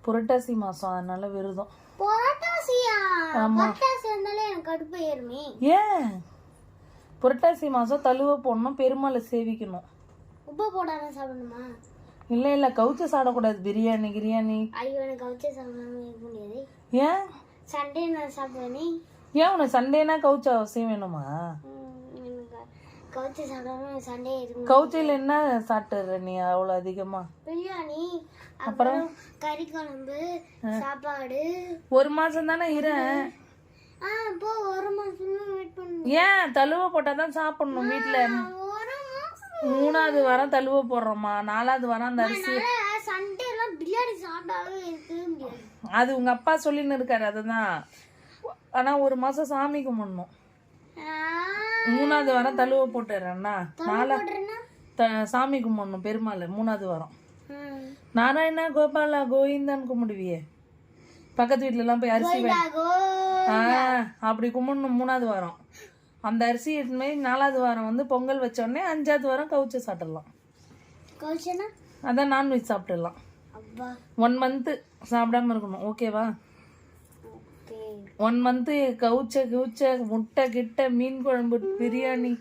புரட்டாசி மாசம் அதனால விரதம். புரட்டாசியா? புரட்டாசி வந்தாலே எனக்கு கடுப்பு ஏறுமே. ஏன்? புரட்டாசி மாசம் தழுவ போடணும், பெருமாளை சேவிக்கணும். உப்பு போடாம சாப்பிடணுமா? இல்ல கவுச்ச சாப்பிடக்கூடாது. பிரியாணி கிரியாணி. ஐயோ எனக்கு கவுச்ச சாப்பிடாம இருக்க முடியாது. ஏன்? சண்டே நான் சாப்பிடுவேனே. ஏன் உனக்கு சண்டேனா கவுச்ச அவசியம் வேணுமா? கவுச்ச சாப்பிடாம சண்டே இருக்கும். கவுச்சையில என்ன சாப்பிட்டுற நீ அவ்வளவு அதிகமா? பிரியாணி, அப்புறம் கறி குழம்பு, சாப்பாடு. ஒரு மாசம் தானே இறேன். போ, ஒரு மாசம் வெயிட் பண்ணு. ஏன்? தழுவ போட்டாதான் சாப்பிடணும் வீட்டுல. 3வது வாரம் தழுவ போடுறோமா, 4வது வாரம் அந்த அரிசி. சண்டே எல்லாம் பிரியாணி சாப்பிடாவே இருக்கவே முடியாது. அது உங்க அப்பா சொல்லின்னு இருக்காரு, அதுதான். ஆனா ஒரு மாசம் சாமி கும்பிடணும். 3வது வாரம் தழுவ போட்டுறேன்னா, 4 சாமி கும்பிடணும் பெருமாள். 3வது வாரம் நாராயணா கோபாலா கோவிந்தான்னு கும்பிடுவியே. பக்கத்து வீட்டுல எல்லாம் போய் அரிசி அப்படி கும்பிடணும் 3வது வாரம். அந்த அரிசி எடுத்துமே 4வது வாரம் வந்து பொங்கல் வச்ச உடனே 5வது வாரம் கவுச்ச சாப்பிடலாம். அதான் நான்வெஜ் சாப்பிடலாம். 1 மந்த் சாப்பிடாம இருக்கணும். ஓகேவா? 1 மந்த் கவுச்ச முட்டை கிட்ட மீன் குழம்பு பிரியாணி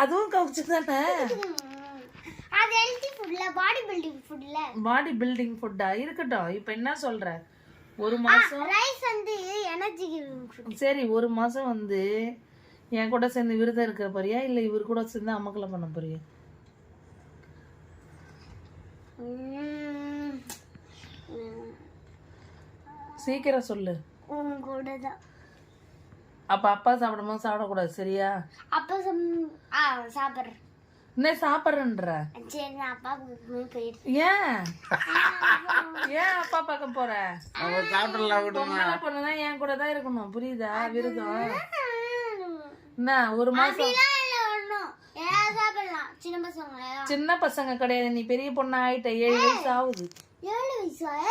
அதுவும் கவுச்சு தானே. பாடி பில்டிங் ஃபுட்டா இருக்கட்டும். இப்ப என்ன சொல்ற? ஒரு மாசம் சரி, ஒரு மாசம் வந்து என் கூட சேர்ந்து விரதம் இருக்க போறியா இல்ல இவர் கூட சேர்ந்து அமக்கலம் பண்ண போறியா? சீக்கிரம் சொல்லு. அப்ப அப்பா சாப்பிடும்போது சாப்பிடக்கூடாது, சரியா? அப்பா சாப்பிடுறேன். என்ன சாப்பிடுறன்ற? ஏன் அப்பா பார்க்க போற? பொண்ணுனா என் கூட தான் இருக்கணும், புரியுதா? விரதம் என்ன ஒரு மாசம். சின்ன பசங்க கிடையாது, நீ பெரிய பொண்ணு ஆயிட்ட. 7 வயசு ஆகுது.